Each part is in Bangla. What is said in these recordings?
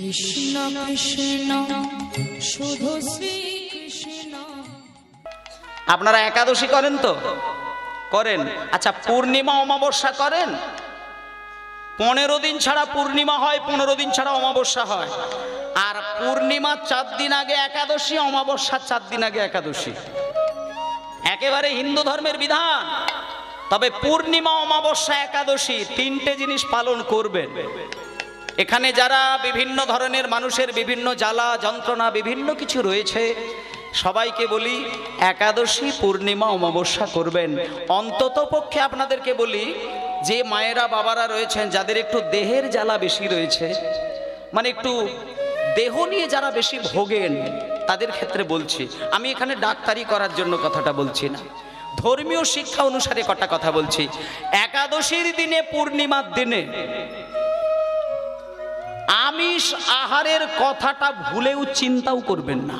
কৃষ্ণ কৃষ্ণ শুধু শ্রী কৃষ্ণ। আপনারা একাদশী করেন তো? করেন। আচ্ছা, পূর্ণিমা অমাবস্যা করেন? 15 দিন ছাড়া পূর্ণিমা হয়, 15 দিন ছাড়া অমাবস্যা হয়। আর পূর্ণিমা 4 দিন আগে একাদশী, অমাবস্যা 4 দিন আগে একাদশী। একেবারে হিন্দু ধর্মের বিধান। তবে পূর্ণিমা, অমাবস্যা, একাদশী 3টে জিনিস পালন করবেন। এখানে যারা বিভিন্ন ধরনের মানুষের বিভিন্ন জ্বালা যন্ত্রণা বিভিন্ন কিছু রয়েছে, সবাইকে বলি একাদশী, পূর্ণিমা, অমাবস্যা করবেন। অন্তত পক্ষে আপনাদেরকে বলি, যে মায়েরা বাবারা রয়েছেন যাদের একটু দেহের জ্বালা বেশি রয়েছে, মানে একটু দেহ নিয়ে যারা বেশি ভোগেন, তাদের ক্ষেত্রে বলছি। আমি এখানে ডাক্তারি করার জন্য কথাটা বলছি না, ধর্মীয় শিক্ষা অনুসারে কটা কথা বলছি। একাদশীর দিনে, পূর্ণিমার দিনে আমিষ আহারের কথাটা ভুলেও চিন্তাও করবেন না,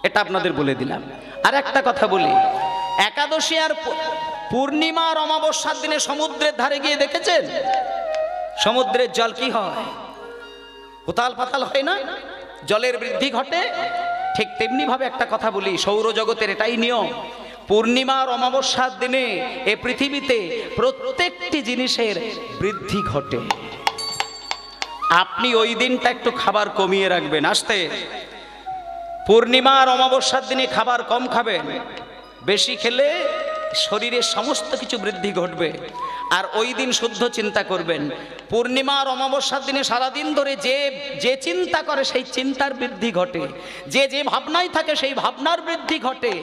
এটা আপনাদের বলে দিলাম। আর একটা কথা বলি, একাদশী আর পূর্ণিমা আর অমাবস্যার দিনে সমুদ্রের ধারে গিয়ে দেখেছেন সমুদ্রের জল কি হয়? উতাল পাতাল হয় না? জলের বৃদ্ধি ঘটে। ঠিক তেমনি ভাবে একটা কথা বলি, সৌরজগতের এটাই নিয়ম। পূর্ণিমা আর অমাবস্যার দিনে এ পৃথিবীতে প্রত্যেকটি জিনিসের বৃদ্ধি ঘটে। আপনি ওই দিনটা একটু খাবার কমিয়ে রাখবেন। আসতে পূর্ণিমা আর অমাবস্যার দিনে খাবার কম খাবেন, বেশি খেলে শরীরের সমস্ত কিছু বৃদ্ধি ঘটবে। আর ওই দিন শুদ্ধ চিন্তা করবেন। পূর্ণিমা আর অমাবস্যার দিনে সারাদিন ধরে যে চিন্তা করে সেই চিন্তার বৃদ্ধি ঘটে, যে ভাবনায় থাকে সেই ভাবনার বৃদ্ধি ঘটে,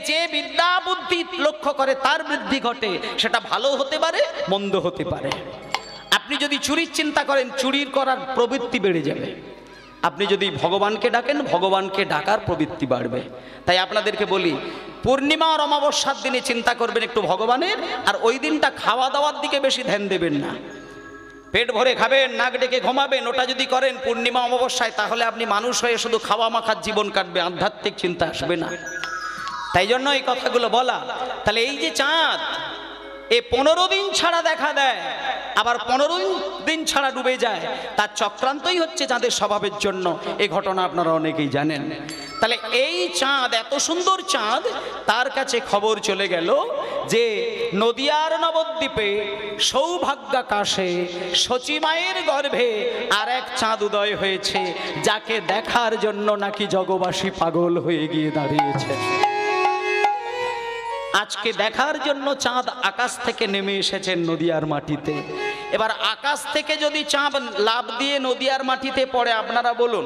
যে বিদ্যা বুদ্ধি লক্ষ্য করে তার বৃদ্ধি ঘটে। সেটা ভালো হতে পারে, মন্দ হতে পারে। আপনি যদি চুরির চিন্তা করেন, চুরির করার প্রবৃত্তি বেড়ে যাবে। আপনি যদি ভগবানকে ডাকেন, ভগবানকে ডাকার প্রবৃত্তি বাড়বে। তাই আপনাদেরকে বলি, পূর্ণিমা আর অমাবস্যার দিনে চিন্তা করবেন একটু ভগবানের, আর ওই দিনটা খাওয়া দাওয়ার দিকে বেশি ধ্যান দেবেন না। পেট ভরে খাবেন, নাক ডেকে ঘুমাবেন, ওটা যদি করেন পূর্ণিমা অমাবস্যায়, তাহলে আপনি মানুষ হয়ে শুধু খাওয়া মাখার জীবন কাটবে, আধ্যাত্মিক চিন্তা আসবে না। তাই জন্য এই কথাগুলো বলা। তাহলে এই যে চাঁদ, এ 15 দিন ছাড়া দেখা দেয়, আবার 15 দিন ছাড়া ডুবে যায়, তার চক্রান্তই হচ্ছে চাঁদের স্বভাবের জন্য। এই ঘটনা আপনারা অনেকেই জানেন। তাহলে এই চাঁদ, এত সুন্দর চাঁদ, তার কাছে খবর চলে গেল যে নদিয়ার নবদ্বীপে সৌভাগ্যাকাশে সচিমায়ের গর্ভে আর এক চাঁদ উদয় হয়েছে, যাকে দেখার জন্য নাকি জগবাসী পাগল হয়ে গিয়ে দাঁড়িয়েছে। আজকে দেখার জন্য চাঁদ আকাশ থেকে নেমে এসেছেন নদিয়ার মাটিতে। এবার আকাশ থেকে যদি চাঁদ লাফ দিয়ে নদিয়ার মাটিতে পড়ে, আপনারা বলুন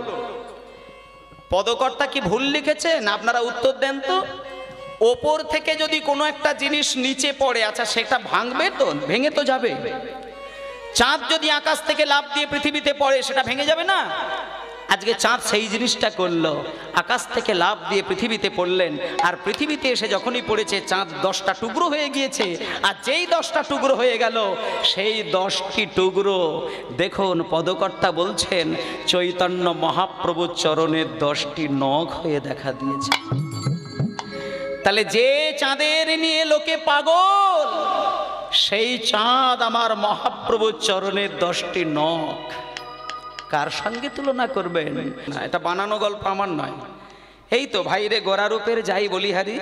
পদকর্তা কি ভুল লিখেছেন? আপনারা উত্তর দেন তো। ওপর থেকে যদি কোনো একটা জিনিস নিচে পড়ে, আচ্ছা সেটা ভাঙবে তো? ভেঙে তো যাবে। চাঁদ যদি আকাশ থেকে লাফ দিয়ে পৃথিবীতে পড়ে, সেটা ভেঙে যাবে না? আজকে চাঁদ সেই জিনিসটা করলো, আকাশ থেকে লাফ দিয়ে পৃথিবীতে পড়লেন। আর পৃথিবীতে এসে যখনই পড়েছে, চাঁদ 10টা টুকরো হয়ে গিয়েছে। আর যেই 10টা টুকরো হয়ে গেল, সেই 10টি টুকরো দেখুন, পদকর্তা বলছেন চৈতন্য মহাপ্রভুর চরণের 10টি নখ হয়ে দেখা দিয়েছে। তাহলে যে চাঁদের নিয়ে লোকে পাগল, সেই চাঁদ আমার মহাপ্রভুর চরণের 10টি নখ। কার সঙ্গে তুলনা করবেন? না, এটা বানানো গল্প আমার নয়। এই তো ভাইরে গোরারূপের যাই বলিহারি।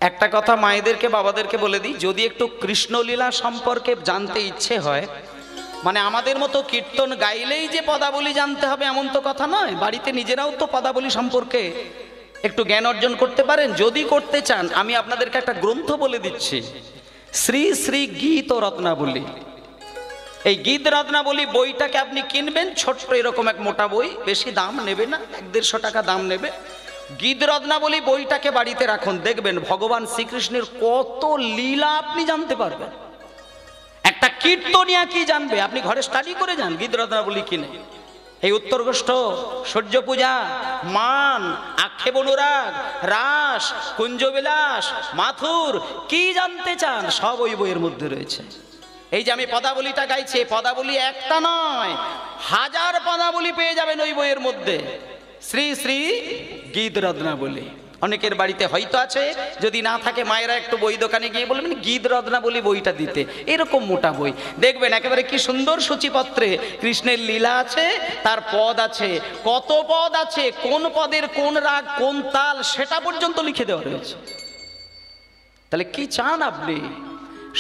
একটা কথা মায়েদেরকে বাবাদেরকে বলে দিই, যদি একটু কৃষ্ণলীলা সম্পর্কে জানতে ইচ্ছে হয়, মানে আমাদের মতো কীর্তন গাইলেই যে পদাবলী জানতে হবে এমন তো কথা নয়। বাড়িতে নিজেরাও তো পদাবলী সম্পর্কে একটু জ্ঞান অর্জন করতে পারেন। যদি করতে চান, আমি আপনাদেরকে একটা গ্রন্থ বলে দিচ্ছি, শ্রী শ্রী গীত রত্নাবলী। এই গীত রত্নাবলী বইটাকে আপনি কিনবেন, ছোট্ট এরকম এক মোটা বই, বেশি দাম নেবে না, 100-150 টাকা দাম নেবে। গীত রত্নাবলী বইটাকে বাড়িতে রাখুন, দেখবেন ভগবান শ্রীকৃষ্ণের কত লীলা আপনি জানতে পারবেন। একটা কীর্তনিয়া কি জানবে, আপনি ঘরে স্টাডি করে যান গীত রত্নাবলী কিনে। এই উত্তরগোষ্ঠ, সূর্য পূজা, মান, আক্ষেপ অনুরাগ, রাস, কুঞ্জবিলাস, মাথুর, কি জানতে চান সব ওই বইয়ের মধ্যে রয়েছে। এই যে আমি পদাবলীটা গাইছি, পদাবলী একটা নয়, 1000 পদাবলী পেয়ে যাবেন ওই বইয়ের মধ্যে। শ্রী শ্রী গীত রত্নাবলী। অনেকের বাড়িতে হয়তো আছে, যদি না থাকে মায়েরা একটু বই দোকানে গিয়ে বলবেন গীত রত্নাবলী বইটা দিতে, এরকম মোটা বই দেখবেন, একেবারে কি সুন্দর সূচিপত্রে কৃষ্ণের লীলা আছে, তার পদ আছে, কত পদ আছে, কোন পদের কোন রাগ কোন তাল সেটা পর্যন্ত লিখে দেওয়া রয়েছে। তাহলে কি চান আপনি?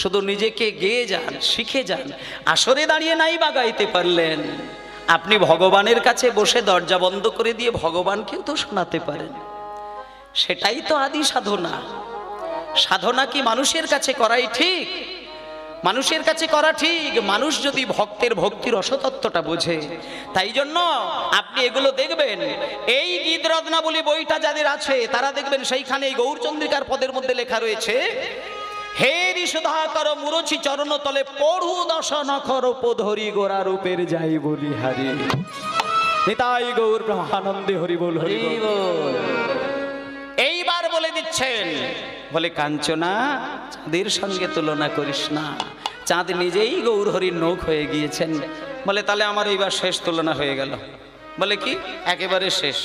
শুধু নিজেকে গেয়ে যান, শিখে যান। আসরে দাঁড়িয়ে নাই বা গাইতে পারলেন, আপনি ভগবানের কাছে বসে দরজা বন্ধ করে দিয়ে ভগবানকেও তো শোনাতে পারেন। সেটাই তো আদি সাধনা। সাধনা কি মানুষের কাছে করাই ঠিক? মানুষের কাছে করা ঠিক, মানুষ যদি ভক্তের ভক্তির রসতত্ত্বটা বোঝে। তাই জন্য আপনি এগুলো দেখবেন, এই গীত রত্নাবলী বইটা যাদের আছে তারা দেখবেন সেইখানে এই গৌরচন্দ্রিকার পদের মধ্যে লেখা রয়েছে, হে ঋষধাকর মুরছি চরণ তলে পড়ু দশন খর পধরি গোরা রূপের যাই বলি হারি। নিতাই গৌর ব্রহ্মানন্দে হরি বল হরি বল। এইবার বলে দিচ্ছেন, বলে কাঞ্চনা চাঁদের সঙ্গে তুলনা করিস না, চাঁদ নিজেই গৌর হরির নৌক হয়ে গিয়েছেন। বলে তাহলে আমার এইবার শেষ তুলনা হয়ে গেল। বলে কি? একেবারে শেষ।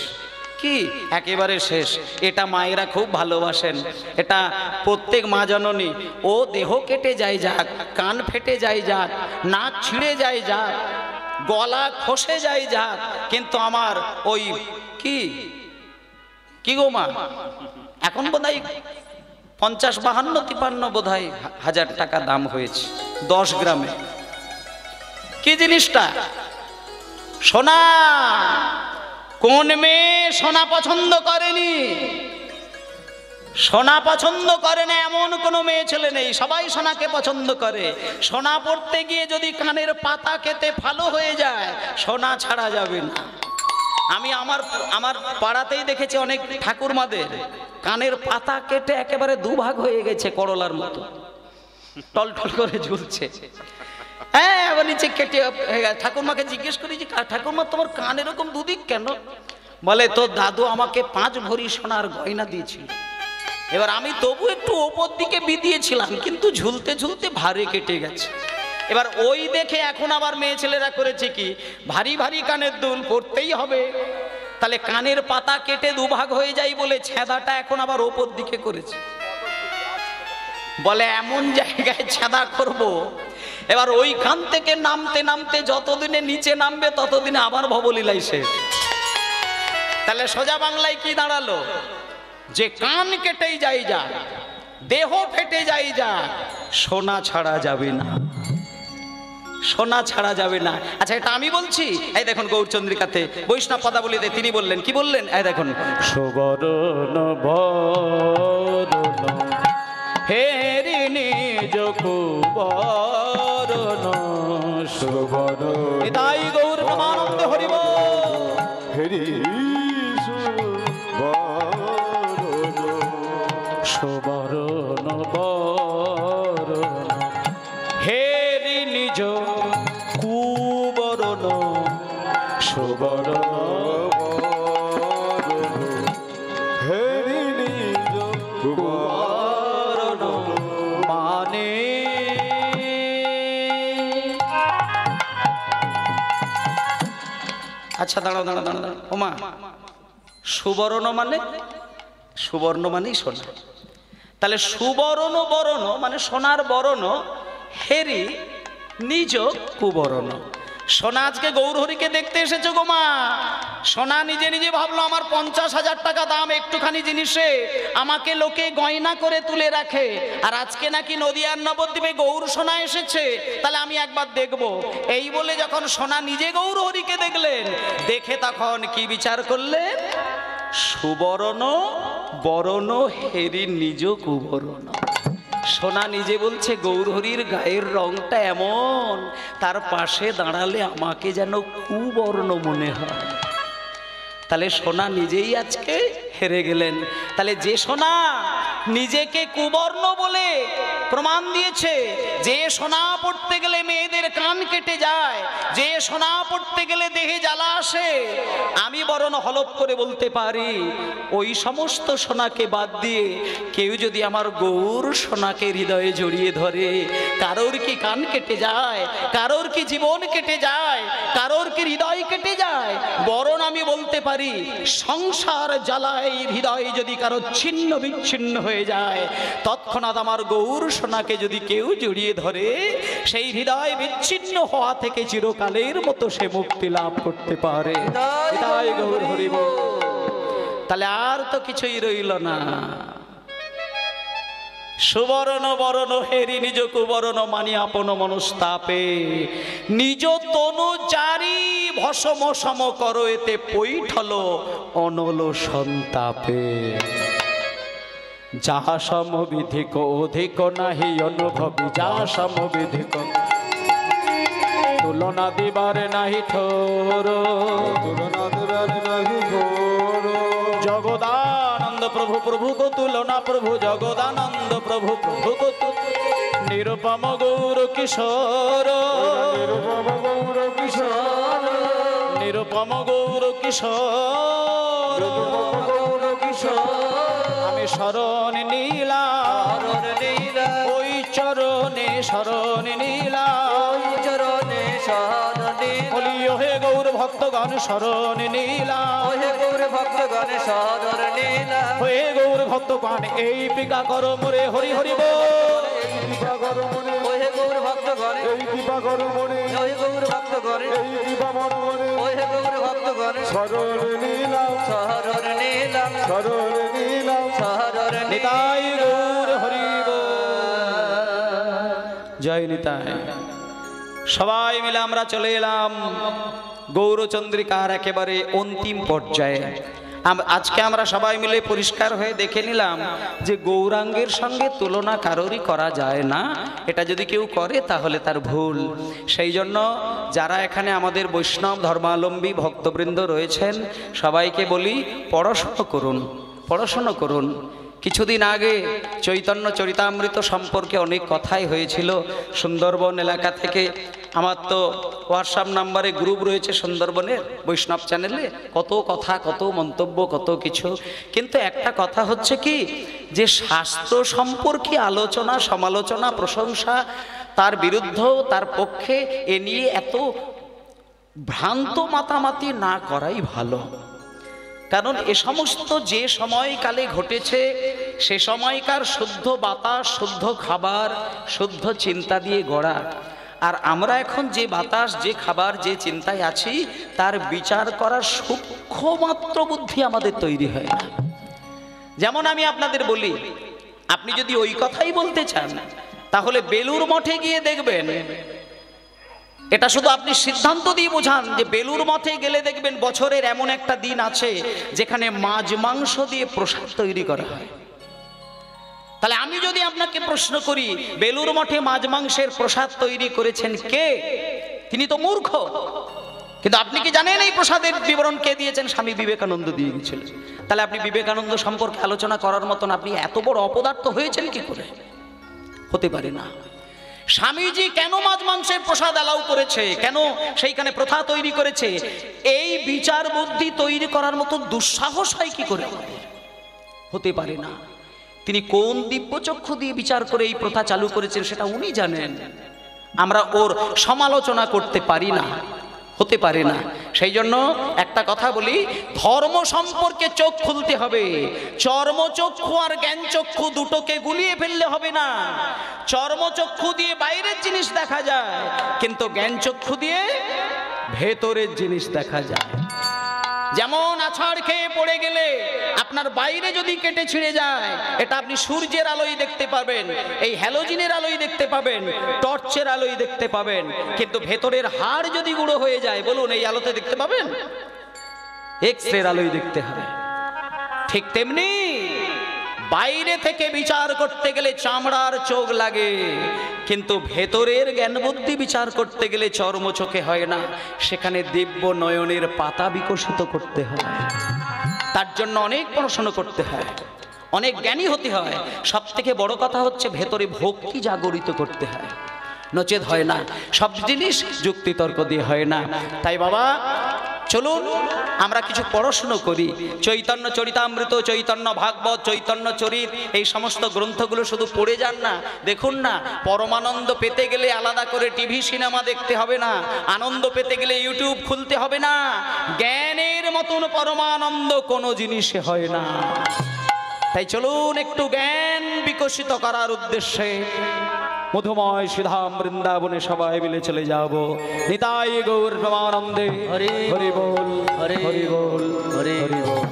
কি একেবারে শেষ? এটা মায়েরা খুব ভালোবাসেন, এটা প্রত্যেক মা জননী। ও দেহ কেটে যায় যাক, কান ফেটে যায় যাক, নাক ছিঁড়ে যায় যাক, গলা খসে যায় যাক, কিন্তু আমার ওই কি কি গো মা, এখন বোধহয় 50, 52, 53 বোধহয় হাজার টাকা দাম হয়েছে 10 গ্রামে। কি জিনিসটা? সোনা। কোন মেয়ে সোনা পছন্দ করেনি? সোনা পছন্দ করে না এমন কোনো মেয়ে ছেলে নেই, সবাই সোনাকে পছন্দ করে। সোনা পড়তে গিয়ে যদি কানের পাতা কেটে ফালো হয়ে যায়, সোনা ছাড়া যাবে না। আমি আমার পাড়াতেই দেখেছি অনেক ঠাকুরমাদের কানের পাতা কেটে একেবারে দুভাগ হয়ে গেছে, করলার মতো টলটল করে ঝুলছে। হ্যাঁ, আবার নিচে কেটে ঠাকুরমাকে জিজ্ঞেস করি যে ঠাকুরমা তোমার কান এরকম দুদিক কেন? বলে তোর দাদু আমাকে 5 ভরি সোনার গয়না দিয়েছিল, এবার আমি তবু একটু ওপর দিকে বিদিয়েছিলাম, কিন্তু ঝুলতে ঝুলতে ভারে কেটে গেছে। এবার ওই দেখে এখন আবার মেয়ে ছেলেরা করেছে কি, ভারী ভারী কানের দুল পড়তেই হবে। তাহলে কানের পাতা কেটে দুভাগ হয়ে যায় বলে ছেঁদাটা এখন আবার ওপর দিকে করেছে। বলে এমন জায়গায় ছেঁদা করব, এবার ওই কান থেকে নামতে নামতে যতদিনে নিচে নামবে ততদিনে আবার ভবলীলাই শেষ। তাহলে সোজা বাংলায় কি দাঁড়ালো? যে কান কেটেই যাই যা, দেহ ফেটে যাই যা, সোনা ছাড়া যাবে না, সোনা ছাড়া যাবে না। আচ্ছা, এটা আমি বলছি? এই দেখুন গৌরচন্দ্রিকাতে বৈষ্ণব পদাবলীতে তিনি বললেন, কি বললেন? এই দেখুন, সুবরণ বরণ হেরি নিজ কুবরণ সুবরণ। তাই গৌর ব্রহ্মানন্দ হরি বল। হেরি সুবরণ বরণ হেরি নিজ কুবরণ সুবরণ হেরি নিজ কুবরণ মানে। আচ্ছা দাঁড়াও দাঁড়াও দাঁড়াও, ওমা সুবর্ণ মানে? সুবর্ণ মানেই সোনা। তাহলে সুবর্ণ বরণ মানে সোনার বরণ, হেরি নিজ কুবরণ। সোনা আজকে গৌরহরিকে দেখতে এসেছো গো মা, সোনা নিজে নিজে ভাবলো আমার 50,000 টাকা দাম একটুখানি জিনিসে আমাকে লোকে গয়না করে তুলে রাখে, আর আজকে নাকি নদিয়ার নবদ্বীপে গৌর সোনা এসেছে, তাহলে আমি একবার দেখব। এই বলে যখন সোনা নিজে গৌরহরিকে দেখলেন, দেখে তখন কি বিচার করলেন? সুবর্ণ বরণ হেরি নিজ কুবরণ। সোনা নিজে বলছে গৌরহরির গায়ের রংটা এমন, তার পাশে দাঁড়ালে আমাকে যেন কুবর্ণ মনে হয়। তাহলে সোনা নিজেই আজকে হেরে গেলেন। তাহলে যে সোনা নিজেকে কুবর্ণ বলে প্রমাণ দিয়েছে, যে সোনা পড়তে গেলে মেয়েদের কান কেটে যায়, যে সোনা পড়তে গেলে দেহে জ্বালা আসে, আমি বরং হলপ করে বলতে পারি ওই সমস্ত সোনাকে বাদ দিয়ে কেউ যদি আমার গৌর সোনাকে হৃদয়ে জড়িয়ে ধরে, কারোর কি কান কেটে যায়, কারোর কি জীবন কেটে যায়, কারোর কি হৃদয় কেটে যায়, বরং আমি বলতে পারি সংসার জ্বালায় হৃদয় যদি কারো ছিন্ন বিচ্ছিন্ন হয়ে যায়, তৎক্ষণাৎ আমার গৌর সোনাকে যদি কেউ জড়িয়ে ধরে, সেই হৃদয় বিচ্ছিন্ন হওয়া থেকে চিরকালের মতো সে মুক্তি লাভ করতে পারে। হৃদয় গৌর হরি বল। তাহলে আর তো কিছুই রইল না। সুবর্ণ বরণ হেরি নিজ কুবরণ মানি আপন মনস্তাপে, নিজ তনু জারি ভসম সম কর এতে পৈঠল অনল সন্তাপে। যাহা সমবিধিক অধিক নাহি অনুভবী, যাহা সমবিধিক তুলনা দিবারে নাহি ঠোর, তুলনা দিবারে নাহি ঠোর। জগদানন্দ প্রভু প্রভু কো তুলনা, প্রভু জগদানন্দ প্রভু প্রভু কো নিরুপম গৌর কিশোর, নিরুপম গৌর কিশোর, নিরুপম গৌর কিশোর, নিরুপম গৌর কিশোর। আমি শরণ নীলাম ওই চরণে, শরণ নীলাম চরণে শরণে বলিও হে গৌর ভক্তগণ শরণ নীলাম, ওহে গৌর ভক্তগণ শরণ নীলাম, হে গৌর ভক্তগণ এই পিকা করো মোরে হরি হরি বল। এই দিবা কর মনে, ওহে গৌর ভক্তগণ, এই দিবা কর মনে, ওহে গৌর ভক্তগণ, এই দিবা মন মনে। ওহে গৌর ভক্তগণ শরণ নীলাম, শরণ নীলাম, শরণ নীলাম। শরণ নিতাই গৌর হরি বল। জয় নিতাই। সবাই মিলে আমরা চলে এলাম গৌরচন্দ্রিকার একেবারে অন্তিম পর্যায়ে। আজকে আমরা সবাই মিলে পরিষ্কার হয়ে দেখে নিলাম যে গৌরাঙ্গের সঙ্গে তুলনা কারোরই করা যায় না। এটা যদি কেউ করে তাহলে তার ভুল। সেই জন্য যারা এখানে আমাদের বৈষ্ণব ধর্মাবলম্বী ভক্তবৃন্দ রয়েছেন সবাইকে বলি পড়াশোনা করুন, পড়াশোনা করুন। কিছুদিন আগে চৈতন্য চরিতামৃত সম্পর্কে অনেক কথাই হয়েছিল সুন্দরবন এলাকা থেকে। আমার তো হোয়াটসঅ্যাপ নাম্বারে গ্রুপ রয়েছে সুন্দরবনের বৈষ্ণব চ্যানেলে, কত কথা, কত মন্তব্য, কত কিছু। কিন্তু একটা কথা হচ্ছে কি, যে শাস্ত্র সম্পর্কে আলোচনা, সমালোচনা, প্রশংসা, তার বিরুদ্ধেও তার পক্ষে এ নিয়ে এত ভ্রান্ত মাতামাতি না করাই ভালো। কারণ এ সমস্ত যে সময়কালে ঘটেছে সে সময়কার শুদ্ধ বাতাস, শুদ্ধ খাবার, শুদ্ধ চিন্তা দিয়ে গড়া। আর আমরা এখন যে বাতাস, যে খাবার, যে চিন্তায় আছি তার বিচার করার সূক্ষ্ম মাত্র বুদ্ধি আমাদের তৈরি হয় না। যেমন আমি আপনাদের বলি, আপনি যদি ওই কথাই বলতে চান তাহলে বেলুর মঠে গিয়ে দেখবেন, এটা শুধু আপনি সিদ্ধান্ত দিয়ে বোঝান যে বেলুর মঠে গেলে দেখবেন বছরের এমন একটা দিন আছে যেখানে মাছ মাংস দিয়ে প্রসাদ তৈরি করা হয়। তাহলে আমি যদি আপনাকে প্রশ্ন করি বেলুর মঠে মাছ মাংসের প্রসাদ তৈরি করেছেন কে, তিনি তো মূর্খ। কিন্তু আপনি কি জানেন এই প্রসাদের বিবরণ কে দিয়েছেন? স্বামী বিবেকানন্দ দিয়ে গেছিলেন। তাহলে আপনি বিবেকানন্দ সম্পর্কে আলোচনা করার মতন আপনি এত বড় অপদার্থ হয়েছেন কি করে? হতে পারে না। স্বামীজি কেন মাছ মাংসের প্রসাদ অ্যালাউ করেছে, কেন সেইখানে প্রথা তৈরি করেছে, এই বিচার বুদ্ধি তৈরি করার মতো দুঃসাহস হয় কি করে? হতে পারে না। তিনি কোন দিব্যচক্ষু দিয়ে বিচার করে এই প্রথা চালু করেছেন সেটা উনি জানেন। আমরা ওর সমালোচনা করতে পারি না, হতে পারে না। সেই জন্য একটা কথা বলি, ধর্ম সম্পর্কে চোখ খুলতে হবে। চর্মচক্ষু আর জ্ঞানচক্ষু দুটোকে গুলিয়ে ফেললে হবে না। চর্মচক্ষু দিয়ে বাইরের জিনিস দেখা যায়, কিন্তু জ্ঞানচক্ষু দিয়ে ভেতরের জিনিস দেখা যায়। যেমন আছাড় খেয়ে পড়ে গেলে আপনার বাইরে যদি কেটে ছিঁড়ে যায়, এটা আপনি সূর্যের আলোয় দেখতে পাবেন, এই হ্যালোজিনের আলোয় দেখতে পাবেন, টর্চের আলোয় দেখতে পাবেন। কিন্তু ভেতরের হাড় যদি গুঁড়ো হয়ে যায়, বলুন এই আলোতে দেখতে পাবেন? এক্স-রের আলোয় দেখতে হবে। ঠিক তেমনি বাইরে থেকে বিচার করতে গেলে চামড়ার চোখ লাগে, কিন্তু ভেতরের জ্ঞান বুদ্ধি বিচার করতে গেলে চর্ম চোখে হয় না, সেখানে দিব্য নয়নের পাতা বিকশিত করতে হয়। তার জন্য অনেক পড়াশোনা করতে হয়, অনেক জ্ঞানী হতে হয়। সব থেকে বড় কথা হচ্ছে ভেতরে ভক্তি জাগরিত করতে হয়, নচেত হয় না। সব জিনিস যুক্তিতর্ক দিয়ে হয় না। তাই বাবা চলুন আমরা কিছু পড়াশুনো করি। চৈতন্য চরিতামৃত, চৈতন্য ভাগবত, চৈতন্য চরিত, এই সমস্ত গ্রন্থগুলো শুধু পড়ে যান না। দেখুন না, পরমানন্দ পেতে গেলে আলাদা করে টিভি সিনেমা দেখতে হবে না, আনন্দ পেতে গেলে ইউটিউব খুলতে হবে না। জ্ঞানের মতন পরমানন্দ কোনো জিনিসে হয় না। তাই চলুন একটু জ্ঞান বিকশিত করার উদ্দেশ্যে মধুময় শ্রীধাম বৃন্দাবনে সবাই মিলে চলে যাব। নিতাই গৌর প্রেমানন্দে হরি হরি বল, হরি হরি বল, হরি হরি বল।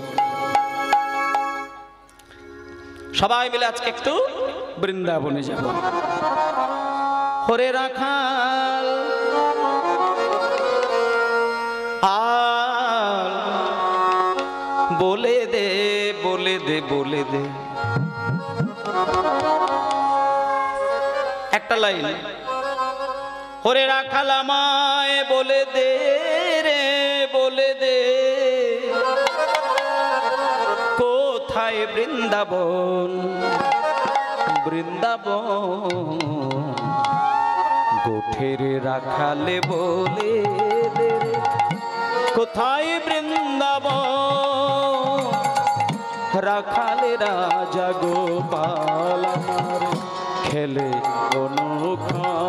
সবাই মিলে আজকে একটু বৃন্দাবনে যাব। হরে রাখাল আর বলে দে, বলে দে, বলে দে একটা লাইন। হরে রাখাল আমায় বলে দে রে, বলে দে কোথায় বৃন্দাবন, বৃন্দাবন গোঠের রাখালে বলে দে কোথায় বৃন্দাবন, রাখালে রাজা গোপাল আমার খেলে অনুক্ষণ,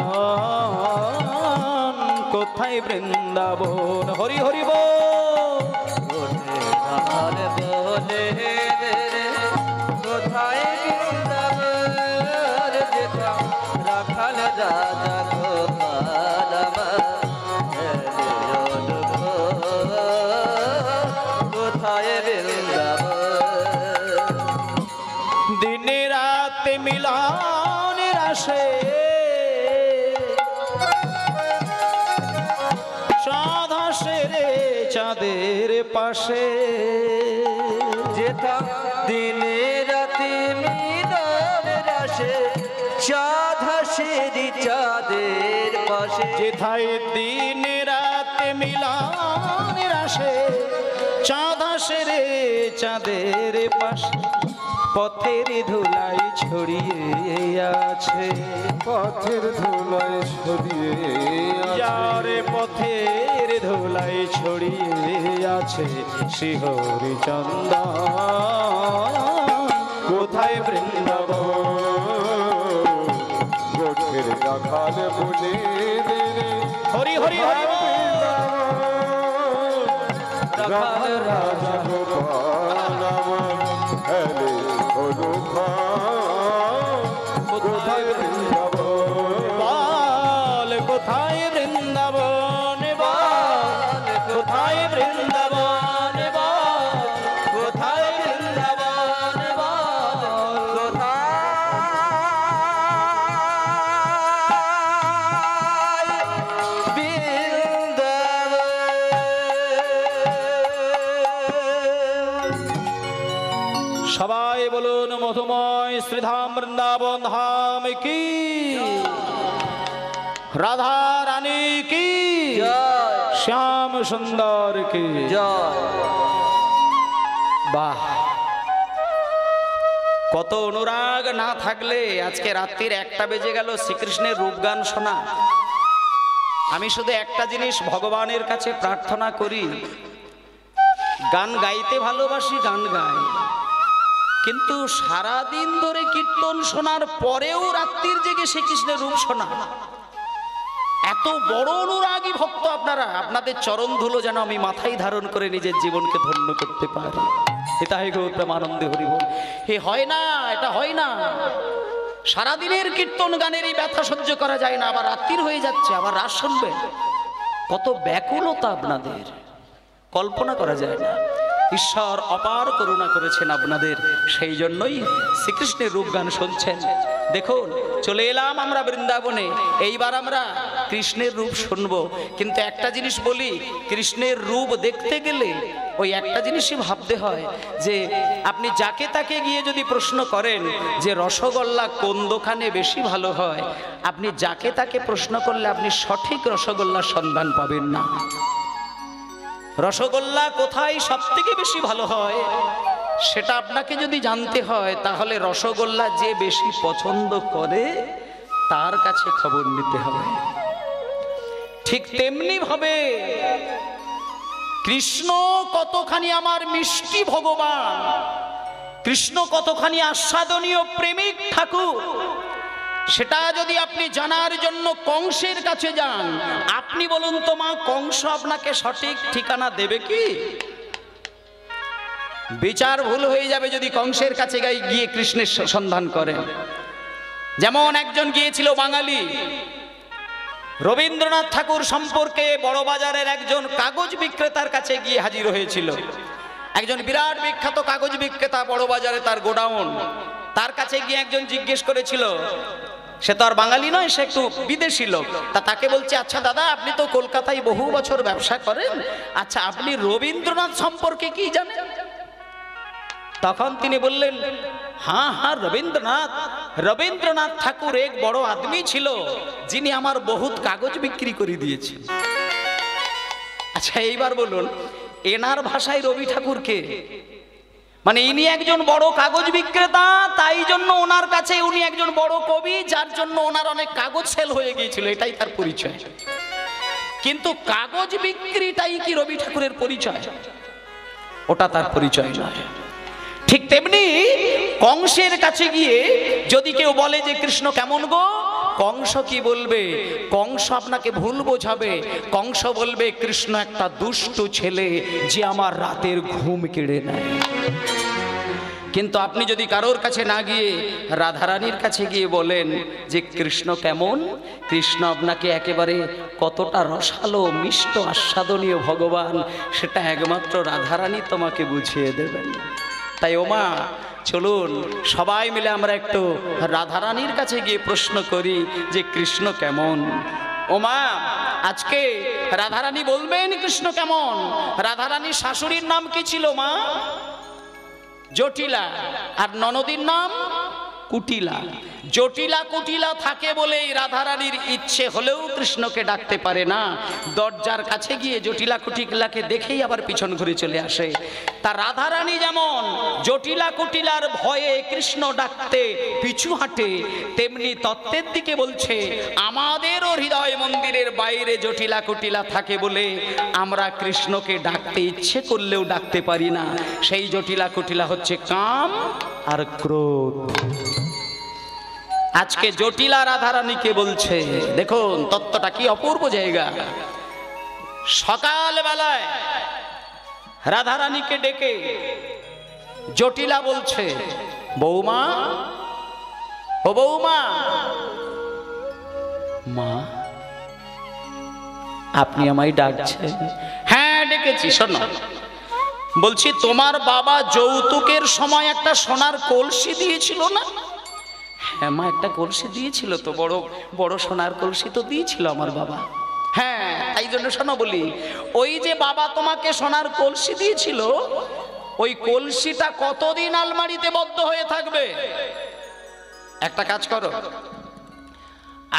কোথায় বৃন্দাবন। হরি হরি বল। রাখাল বলে দে রে, কোথায় বৃন্দাবন, যেথা রাখাল রাজা গোপাল আমার খেলে অনুক্ষণ, কোথায় বৃন্দাবন। দিনে রাতে মিলনের আসে সাধা সেরে চাঁদের পাশে, যেথা দিনে রাতে মিলন রাশে সাধা সেরি চাঁদের পাশে, যেথায় দিনে রাতে মিলনের আসে চাঁদা সেরে চাঁদের পাশে, পথের ধুলাই ছড়িয়ে আছে, পথের ধুলায় ছড়িয়ে যারে পথের ধুলাই ছড়িয়ে আছে শিহরি চন্দন, কোথায় বৃন্দাবন। গোঠের রাখাল বলে দে রে, হরি হরি হরি বল। রাখাল রাজা গোপাল আমার খেলে অনুক্ষণ, কোথায় বৃন্দাবন। বল কোথায় বৃন্দাবন, বল কোথায় বৃন্দাবন, বল কোথায় বৃন্দাবন, বল সবাই বলুন মধুময় শ্রীধাম বৃন্দাবন ধাম কি, রাধা রানী কি, জয় শ্যাম সুন্দর কি জয়। বাহ, কত অনুরাগ না থাকলে আজকে রাত্রির 1টা বেজে গেল শ্রীকৃষ্ণের রূপগান শোনা। আমি শুধু একটা জিনিস ভগবানের কাছে প্রার্থনা করি, গান গাইতে ভালোবাসি, গান গাই, কিন্তু সারা দিন ধরে কীর্তন শোনার পরেও রাত্রির জেগে শ্রীকৃষ্ণের রূপ শোনা, এত বড় অনুরাগী ভক্ত আপনারা, আপনাদের চরণ ধুলো যেন আমি মাথায় ধারণ করে নিজের জীবনকে ধন্য করতে পারি। এটা হে গৌর প্রেমানন্দে হরি বল। হে হয় না, এটা হয় না। সারাদিনের কীর্তন গানের এই ব্যথা সহ্য করা যায় না, আবার রাত্রির হয়ে যাচ্ছে, আবার রাত শুনবেন, কত ব্যাকুলতা আপনাদের কল্পনা করা যায় না। ঈশ্বর অপার করুণা করেছেন আপনাদের, সেই জন্যই শ্রীকৃষ্ণের রূপ গান শুনছেন। দেখুন চলে এলাম আমরা বৃন্দাবনে, এইবার আমরা কৃষ্ণের রূপ শুনবো। কিন্তু একটা জিনিস বলি, কৃষ্ণের রূপ দেখতে গেলে ওই একটা জিনিসই ভাবতে হয় যে আপনি যাকে তাকে গিয়ে যদি প্রশ্ন করেন যে রসগোল্লা কোন দোকানে বেশি ভালো হয়, আপনি যাকে তাকে প্রশ্ন করলে আপনি সঠিক রসগোল্লার সন্ধান পাবেন না। রসগোল্লা কোথায় সব থেকে বেশি ভালো হয় সেটা আপনাকে যদি জানতে হয়, তাহলে রসগোল্লা যে বেশি পছন্দ করে তার কাছে খবর নিতে হবে। ঠিক তেমনি ভাবে কৃষ্ণ কতখানি আমার মিষ্টি ভগবান, কৃষ্ণ কতখানি আস্বাদনীয় প্রেমিক ঠাকুর, সেটা যদি আপনি জানার জন্য কংসের কাছে যান, আপনি বলুন তো মা, কংস আপনাকে সঠিক ঠিকানা দেবে কি? বিচার ভুল হয়ে যাবে যদি কংসের কাছে গিয়ে কৃষ্ণের সন্ধান করেন। যেমন একজন গিয়েছিল বাঙালি, রবীন্দ্রনাথ ঠাকুর সম্পর্কে বড়বাজারের একজন কাগজ বিক্রেতার কাছে গিয়ে হাজির হয়েছিল। একজন বিরাট বিখ্যাত কাগজ বিক্রেতা, বড়বাজারে তার গোডাউন। তার কাছে গিয়ে একজন জিজ্ঞেস করেছিল, সে তো আর বাঙালি নয়, সে একটু বিদেশি লোক। তাকে বলছে, আচ্ছা দাদা, আপনি তো কলকাতায় বহু বছর ব্যবসা করেন, আচ্ছা আপনি রবীন্দ্রনাথ সম্পর্কে কি জানেন? তখন তিনি বললেন, হ্যাঁ হ্যাঁ, রবীন্দ্রনাথ ঠাকুর এক বড় আদমি ছিল, যিনি আমার বহুত কাগজ বিক্রি করে দিয়েছেন। আচ্ছা এইবার বলুন, এনার ভাষায় রবি ঠাকুরকে, মানে ইনি একজন বড় কাগজ বিক্রেতা, তাই জন্য ওনার কাছে উনি একজন বড় কবি, যার জন্য ওনার অনেক কাগজ সেল হয়ে গিয়েছিল, এটাই তার পরিচয়। কিন্তু কাগজ বিক্রিটাই কি রবি ঠাকুরের পরিচয়? ওটা তার পরিচয় নয়। ঠিক তেমনি কংসের কাছে গিয়ে যদি কেউ বলে যে কৃষ্ণ কেমন গো, কংস কি বলবে? কংস আপনাকে ভুল বোঝাবে। কংস বলবে, কৃষ্ণ একটা দুষ্ট ছেলে, যে আমার রাতের ঘুম কেড়ে নেয়। কিন্তু আপনি যদি কারোর কাছে না গিয়ে রাধারানীর কাছে গিয়ে বলেন যে কৃষ্ণ কেমন, কৃষ্ণ আপনাকে একেবারে কতটা রসালো, মিষ্ট, আস্বাদনীয় ভগবান, সেটা একমাত্র রাধারানী তোমাকে বুঝিয়ে দেবেন। তাই ওমা, চলুন সবাই মিলে আমরা একটু রাধারানীর কাছে গিয়ে প্রশ্ন করি যে কৃষ্ণ কেমন। ওমা, আজকে রাধারানী বলবেন কৃষ্ণ কেমন। রাধারানীর শাশুড়ির নাম কি ছিল মা? জটিলা। আর ননদীর নাম কুটিলা। জটিলা কুটিলা থাকে বলেই রাধারানীর ইচ্ছে হলেও কৃষ্ণকে ডাকতে পারে না। দরজার কাছে গিয়ে জটিলা কুটিলাকে দেখেই আবার পিছন ঘুরে চলে আসে। তা রাধারানী যেমন জটিলা কুটিলার ভয়ে কৃষ্ণ ডাকতে পিছু হাঁটে, তেমনি তত্ত্বের দিকে বলছে আমাদেরও হৃদয় মন্দিরের বাইরে জটিলা কুটিলা থাকে বলে আমরা কৃষ্ণকে ডাকতে ইচ্ছে করলেও ডাকতে পারি না। সেই জটিলা কুটিলা হচ্ছে কাম আর ক্রোধ। আজকে জটিলা রাধারানীকে বলছে, দেখুন তত্ত্বটা কি অপূর্ব জায়গা। সকাল বেলায় রাধারানীকে ডেকে জটিলা বলছে, বৌমা, ও বৌমা। মা, আপনি আমায় ডাকছেন? হ্যাঁ ডেকেছি। শোনো, বলছি তোমার বাবা যৌতুকের সময় একটা সোনার কলসি দিয়েছিল না? হ্যাঁ মা, একটা কলসি দিয়েছিল তো, বড় বড় সোনার কলসি তো দিয়েছিল আমার বাবা। হ্যাঁ, তাই জন্য শোনো বলি, ওই যে বাবা তোমাকে সোনার কলসি দিয়েছিল, ওই কলসিটা কতদিন আলমারিতে বদ্ধ হয়ে থাকবে? একটা কাজ করো,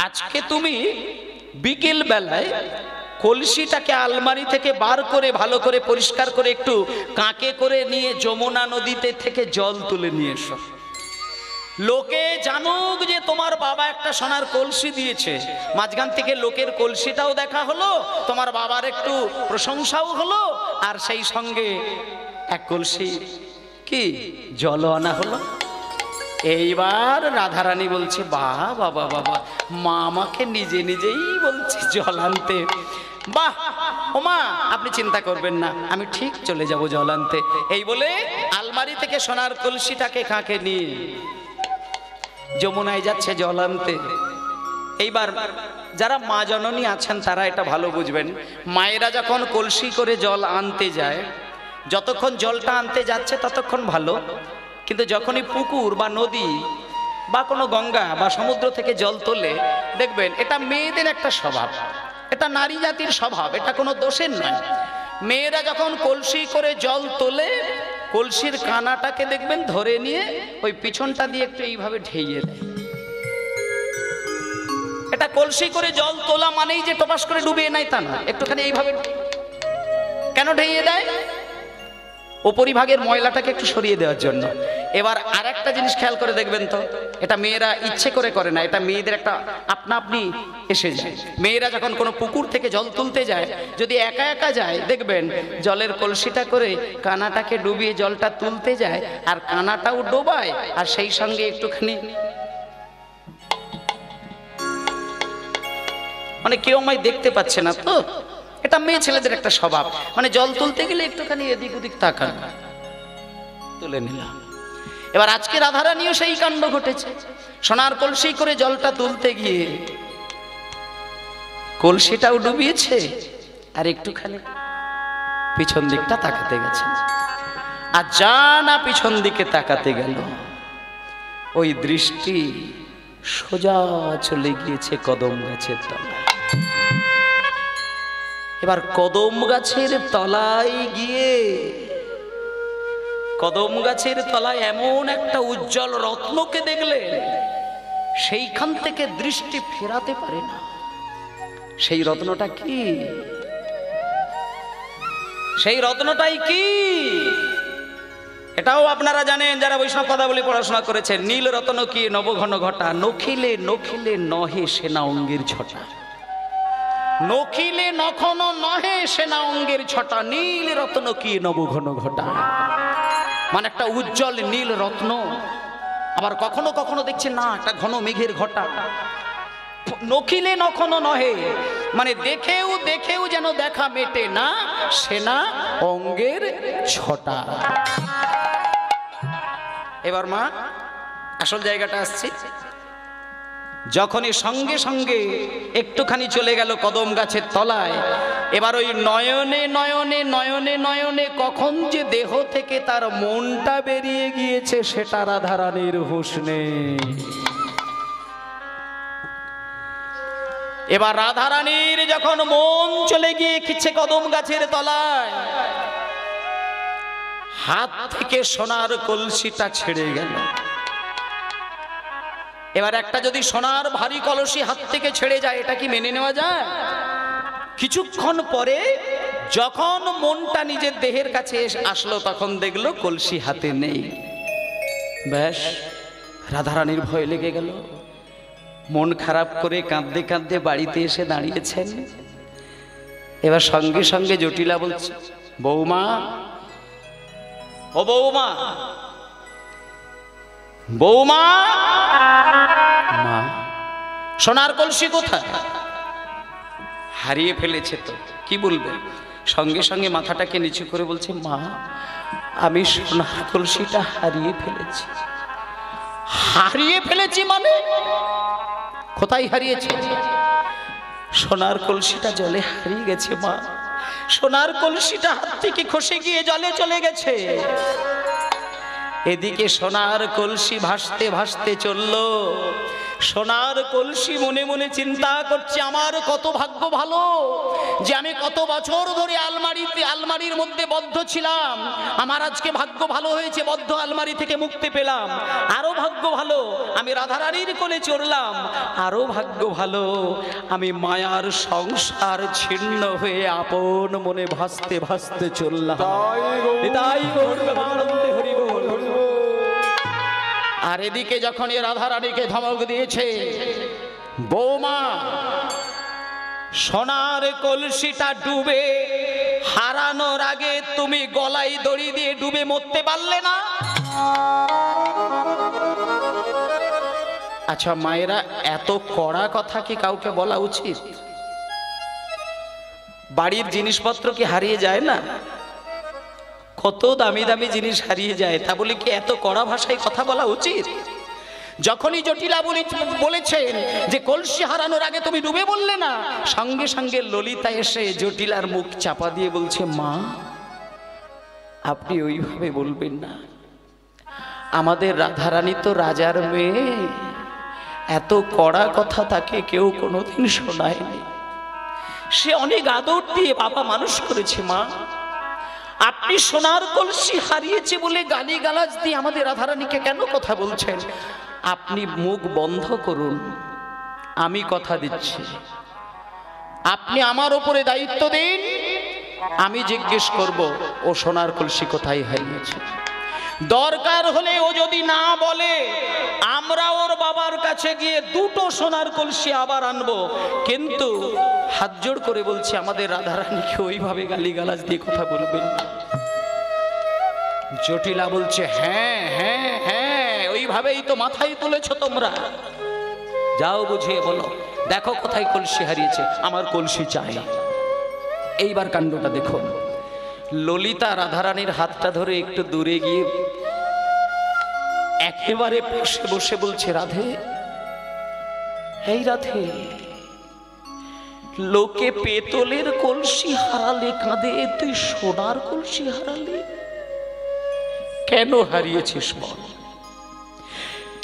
আজকে তুমি বিকেল বেলায় কলসিটাকে আলমারি থেকে বার করে ভালো করে পরিষ্কার করে একটু কাঁকে করে নিয়ে যমুনা নদীতে থেকে জল তুলে নিয়ে এসো। লোকে জানুক যে তোমার বাবা একটা সোনার কলসি দিয়েছে। মাঝখান থেকে লোকের কলসিটাও দেখা হলো, তোমার বাবার একটু প্রশংসাও হলো, আর সেই সঙ্গে এক কলসি কি জল আনা হলো। এইবার রাধারানী বলছে, বাহ বাবা বাবা, মা আমাকে নিজে নিজেই বলছে জল আনতে। বাহ, ও মা আপনি চিন্তা করবেন না, আমি ঠিক চলে যাব জল আনতে। এই বলে আলমারি থেকে সোনার কলসিটাকে কাঁকে নিয়ে যমুনায় যাচ্ছে জল আনতে। এইবার যারা মা জননী আছেন তারা এটা ভালো বুঝবেন, মায়েরা যখন কলসি করে জল আনতে যায়, যতক্ষণ জলটা আনতে যাচ্ছে ততক্ষণ ভালো, কিন্তু যখনই পুকুর বা নদী বা কোনো গঙ্গা বা সমুদ্র থেকে জল তোলে, দেখবেন এটা মেয়েদের একটা স্বভাব, এটা নারী জাতির স্বভাব, এটা কোনো দোষের নয়। মেয়েরা যখন কলসি করে জল তোলে, কলসির কানাটাকে দেখবেন ধরে নিয়ে ওই পিছনটা দিয়ে একটু এইভাবে ঢেইয়ে দেয়। এটা কলসি করে জল তোলা মানেই যে টপাস করে ডুবিয়ে নেয় তা না, একটুখানি এইভাবে। কেন ঢেইয়ে দেয়? উপরিভাগের ময়লাটাকে একটু সরিয়ে দেওয়ার জন্য। এবার আর একটা জিনিস খেয়াল করে দেখবেন তো, এটা মেয়েরা ইচ্ছে করে করে না, এটা মেয়েদের একটা আপনা আপনি এসে যায়। মেয়েরা যখন কোনো পুকুর থেকে জল তুলতে যায়, যদি একা একা যায় দেখবেন জলের কলসিটা করে কানাটাকে ডুবিয়ে জলটা তুলতে যায়, আর কানাটাও ডোবায়, আর সেই সঙ্গে একটুখানি মানে কেউ আমায় দেখতে পাচ্ছে না তো, এটা মেয়ে ছেলেদের একটা স্বভাব, মানে জল তুলতে গেলে একটুখানি এদিক ওদিক তাকান, তুলে নিলাম। এবার আজকে রাধারানীও সেই কাণ্ড ঘটেছে, সোনার কলসি করে জলটা তুলতে গিয়ে কলসিটাও ডুবিয়েছে, আর একটুখানি পিছন দিকটা তাকাতে গেছে। আর যা না পিছন দিকে তাকাতে গেল, ওই দৃষ্টি সোজা চলে গিয়েছে কদম গাছের তলায়। এবার কদম গাছের তলায় গিয়ে, কদম গাছের তলায় এমন একটা উজ্জ্বল রত্নকে দেখলে সেইখান থেকে দৃষ্টি ফেরাতে পারে না। সেই রত্নটা কি? সেই রত্নটাই কি এটাও আপনারা জানেন যারা বৈষ্ণব পদাবলী পড়াশোনা করেছেন। নীল রত্ন কি নবঘন ঘটা, নখিলে নখিলে নহে সেনা অঙ্গের ছটা, নখিলে নখন নহে সেনা অঙ্গের ছটা, নীল রত্ন কি নবঘন ঘটা, মানে একটা উজ্জ্বল নীল রত্ন। আবার কখনো কখনো দেখছে না একটা ঘন মেঘের ঘটা, নখিলে নখন নহে মানে দেখেও দেখেও যেন দেখা মেটে না, সেনা অঙ্গের ছটা। এবার মা আসল জায়গাটা আসছে, যখনই সঙ্গে সঙ্গে একটুখানি চলে গেল কদম গাছের তলায়, এবার ওই নয়নে নয়নে নয়নে নয়নে কখন যে দেহ থেকে তার মনটা বেরিয়ে গিয়েছে সেটা রাধারানীর হুঁশ নেই। এবার রাধারানীর যখন মন চলে গিয়ে খিচ্ছে কদম গাছের তলায়, হাত থেকে সোনার কলসিটা ছেড়ে গেল। এবার একটা যদি সোনার ভারী কলসি হাত থেকে ছেড়ে যায়, এটা কি মেনে নেওয়া যায়? কিছুক্ষণ পরে যখন মনটা নিজের দেহের কাছে আসলো, তখন দেখলো কলসি হাতে নেই। ব্যাস রাধারানীর ভয় লেগে গেল, মন খারাপ করে কাঁদতে কাঁদতে বাড়িতে এসে দাঁড়িয়েছেন। এবার সঙ্গে সঙ্গে জটিলা বলছে, বৌমা, ও বৌমা, বৌমা, মা সোনার কলসি কোথায়? হারিয়ে ফেলেছে তো, কি বলবে? সঙ্গে সঙ্গে মাথাটাকে নিচু করে বলছে, মা আমি সোনার কলসিটা হারিয়ে ফেলেছি। হারিয়ে ফেলেছি মানে? কোথায় হারিয়েছে? সোনার কলসিটা জলে হারিয়ে গেছে মা, সোনার কলসিটা হাত থেকে খসে গিয়ে জলে চলে গেছে। এদিকে সোনার কলসি ভাসতে ভাসতে চললো, সোনার কলসি মনে মনে চিন্তা করছে, আমার কত ভাগ্য ভালো যে আমি কত বছর ধরে আলমারির মধ্যে বদ্ধ ছিলাম, আমার আজকে ভাগ্য ভালো হয়েছে, বদ্ধ আলমারি থেকে মুক্তি পেলাম। আরো ভাগ্য ভালো আমি রাধারানীর কোলে চড়লাম, আরো ভাগ্য ভালো আমি মায়ার সংসার ছিন্ন হয়ে আপন মনে ভাসতে ভাসতে চললাম। তাই হরি বল। আর এদিকে যখন এ রাধারানীকে ধমক দিয়েছে, বৌমা সোনার কলসিটা ডুবে হারানোর আগে তুমি গলায় দড়ি দিয়ে ডুবে মরতে পারলে না? আচ্ছা মায়েরা, এত কড়া কথা কি কাউকে বলা উচিত? বাড়ির জিনিসপত্র কি হারিয়ে যায় না? কত দামি দামি জিনিস হারিয়ে যায়, তা বলে কি এত কড়া ভাষায় কথা বলা উচিত? যখনই জটিলা বলেছেন যে কলসি হারানোর আগে তুমি ডুবে বললে না, সঙ্গে সঙ্গে ললিতা এসে জটিলার মুখ চাপা দিয়ে বলছে, মা আপনি ওইভাবে বলবেন না, আমাদের রাধারানী তো রাজার মেয়ে, এত কড়া কথা তাকে কেউ কোনোদিন শোনায়নি, সে অনেক আদর দিয়ে বাবা মানুষ করেছে। মা আপনি সোনার কলসি হারিয়েছে বলে গালিগালাজ দিয়ে আমাদের রাধারানীকে কেন কথা বলছেন? আপনি মুখ বন্ধ করুন, আমি কথা দিচ্ছি, আপনি আমার উপরে দায়িত্ব দিন, আমি জিজ্ঞেস করব ও সোনার কলসি কোথায় হারিয়েছে। দরকার হলে ও যদি না বলে আমরা ওর বাবার কাছে গিয়ে দুটো সোনার কলসি আবার আনবো, কিন্তু হাত জোড় করে বলছি আমাদের রাধারানীকে ওইভাবে গালিগালাজ দিয়ে কথা বলবেন না। জটিলা বলছে হ্যাঁ হ্যাঁ হ্যাঁ, ওইভাবেই তো মাথায় তুলেছ তোমরা, যাও বুঝিয়ে বলো, দেখো কোথায় কলসি হারিয়েছে, আমার কলসি চাই। এইবার কাণ্ডটা দেখো, ললিতা রাধারানীর হাতটা ধরে একটু দূরে গিয়ে একেবারে পাশে বসে বলছে, রাধে, এই রাধে, লোকে পেতলের কলসি হারালে কাঁদে, তুই সোনার কলসি হারালে কেন হারিয়েছিস বল,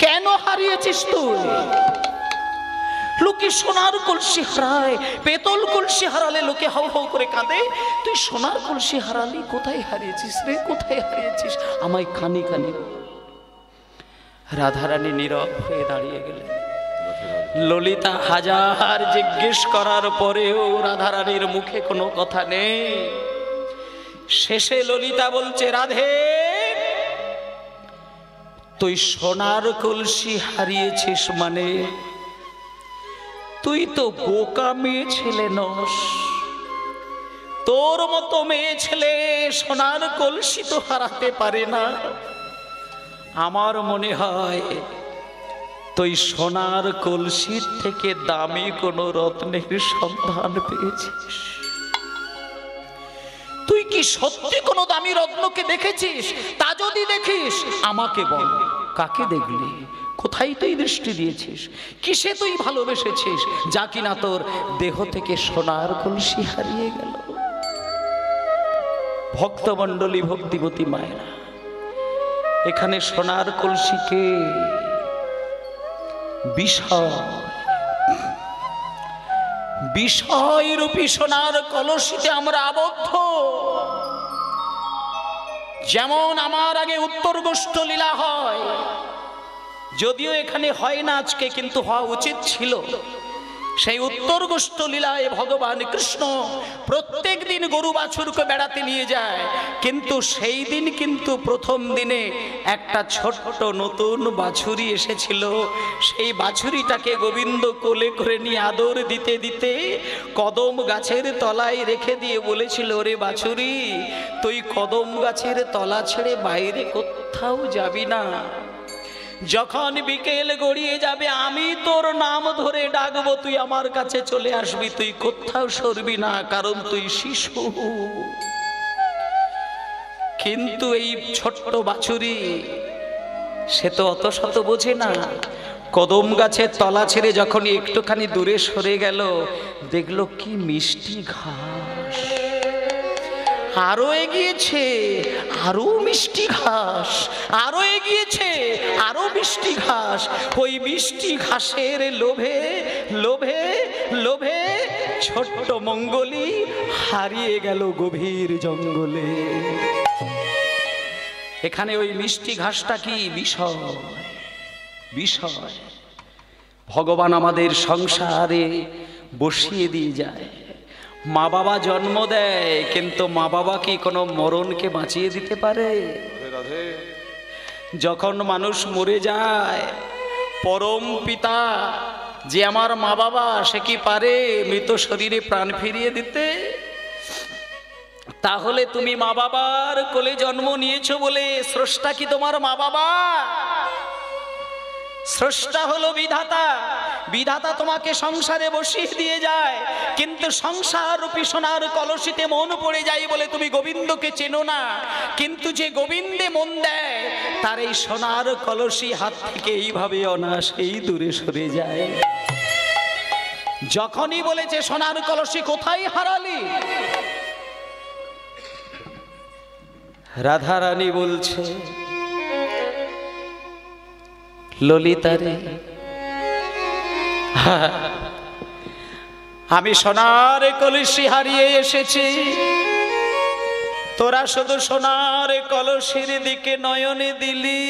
কেন হারিয়েছিস তুই? লোকে সোনার কলসি হারায়, পেতল কলসি হারালে লোকে হাউ হাউ করে কাঁদে, তুই সোনার কলসি হারালি, কোথায় হারিয়েছিস রে, কোথায় হারিয়েছিস, আমায় কানে কানে। রাধারানী নীরব হয়ে দাঁড়িয়ে গেলেন। ললিতা হাজার জিজ্ঞেস করার পরেও রাধারানীর মুখে কোনো কথা নেই। শেষে ললিতা বলছে, রাধে, তুই সোনার কলসি হারিয়েছিস মানে তুই তো বোকা মেয়ে ছেলে নস, তোর মতো মেয়ে ছেলে সোনার কলসি তো হারাতে পারে না। আমার মনে হয় তুই সোনার কলসির থেকে দামি কোনো রত্নের সন্ধান পেয়েছিস। তুই কি সত্যি কোনো দামি রত্নকে দেখেছিস? তা যদি দেখিস আমাকে বল, কাকে দেখলি, কোথায় তুই দৃষ্টি দিয়েছিস, কিসে তুই ভালোবেসেছিস, যা কিনা তোর দেহ থেকে সোনার কলসি হারিয়ে গেল। ভক্তমণ্ডলী, ভক্তিবতী মায়েরা, এখানে সোনার কলসিকে বিষয়রূপী সোনার কলসিতে আমরা আবদ্ধ। যেমন আমার আগে উত্তর গোষ্ঠ লীলা হয়, যদিও এখানে হয় না আজকে, কিন্তু হওয়া উচিত ছিল। সেই উত্তর গোষ্ঠ লীলায় ভগবান কৃষ্ণ প্রত্যেক দিন গরু বাছুরকে বেড়াতে নিয়ে যায়, কিন্তু সেই দিন কিন্তু প্রথম দিনে একটা ছোট্ট নতুন বাছুরি এসেছিল। সেই বাছুরিটাকে গোবিন্দ কোলে করে নিয়ে আদর দিতে দিতে কদম গাছের তলায় রেখে দিয়ে বলেছিল, ওরে বাছুরি, তুই কদম গাছের তলা ছেড়ে বাইরে কোথাও যাবি না। যখন বিকেল গড়িয়ে যাবে আমি তোর নাম ধরে ডাকবো, তুই আমার কাছে চলে আসবি, তুই কোথাও সরবি না, কারণ তুই শিশু। কিন্তু এই ছোট্ট বাছুরি সে তো অত শত বোঝে না। কদম গাছের তলা ছেড়ে যখন একটুখানি দূরে সরে গেল, দেখলো কি মিষ্টি ঘাস, আরো এগিয়েছে আরো মিষ্টি ঘাস, আরো এগিয়েছে আরো মিষ্টি ঘাস। ওই মিষ্টি ঘাসের লোভে লোভে লোভে ছোট্ট মঙ্গলী হারিয়ে গেল গভীর জঙ্গলে। এখানে ওই মিষ্টি ঘাসটা কি বিষয়, বিষয় ভগবান আমাদের সংসারে বসিয়ে দিয়ে যায়। মা বাবা জন্ম দেয়, কিন্তু মা বাবা কি কোনো মরণকে বাঁচিয়ে দিতে পারে? যখন মানুষ মরে যায়, পরম পিতা যে আমার মা বাবা, সে কি পারে মৃত শরীরে প্রাণ ফিরিয়ে দিতে? তাহলে তুমি মা বাবার কোলে জন্ম নিয়েছো বলে স্রষ্টা কি তোমার মা বাবা? স্রষ্টা হলো বিধাতা। বিধাতা তোমাকে সংসারে বসিয়ে দিয়ে যায়, কিন্তু সংসার রূপী সোনার কলসিতে মন পড়ে যায় বলে তুমি গোবিন্দকে চেনো না। কিন্তু যে গোবিন্দে মন দেয়, তার এই সোনার কলসি হাত থেকে এইভাবে অনায়াসেই দূরে সরে যায়। যখনই বলেছে সোনার কলসি কোথায় হারালি, রাধারানী বলছে, ললিতারে, আমি সোনার কলসি হারিয়ে এসেছি, তোরা শুধু সোনার কলসির দিকে নয়নে দিলি,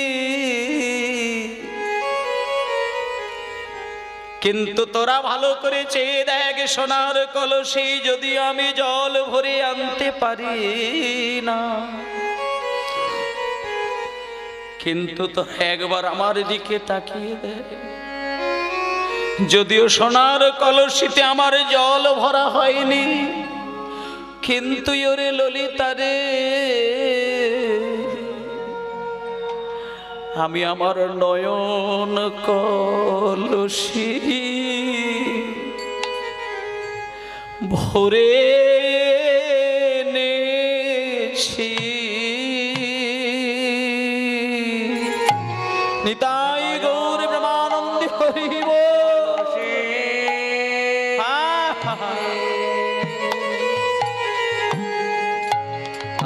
কিন্তু তোরা ভালো করে চেয়ে দেখ সোনার কলসি যদি আমি জল ভরে আনতে পারি না। কিন্তু তো একবার আমার দিকে তাকিয়ে দেয়। যদিও সোনার কলসিতে আমার জল ভরা হয়নি, কিন্তু ওরে ললিতা রে, আমি আমার নয়ন কলসি ভরে এনেছি। নিতাই গৌর ব্রহ্মানন্দে হরি বল।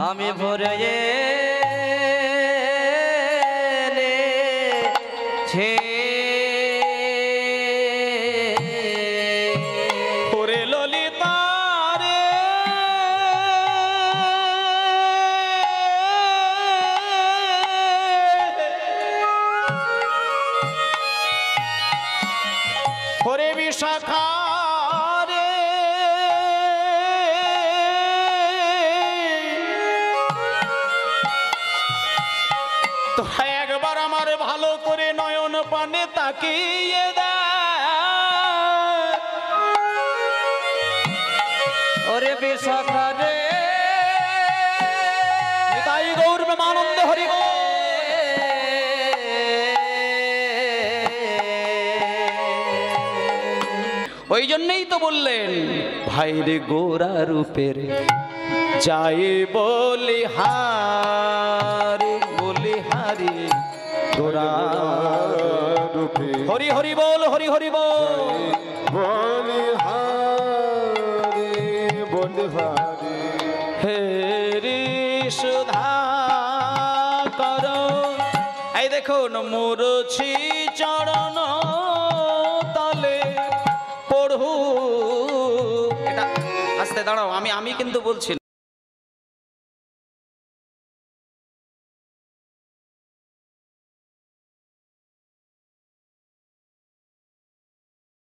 আমি ভরে এনেছি ওরে ললিতা রে, ওরে বিশাখা রে, তোরা একবার আমার ভালো করে নয়ন পানে তাকিয়ে দেয়। ওরে বিশাখা রে, তাই গৌর ব্রহ্মানন্দে হরি বল। ওই জন্যই তো বললেন ভাইরে গোরা রূপের যাই বলি হারি, বলি হারি গোরা রূপে হরি হরি বল, হরি হরি বল। বলিহারি বলিহারি হেরি সুধা কর, এই দেখুন মুরছি চরণ তলে পড়ু। এটা আস্তে দাঁড়াও, আমি কিন্তু বলছি।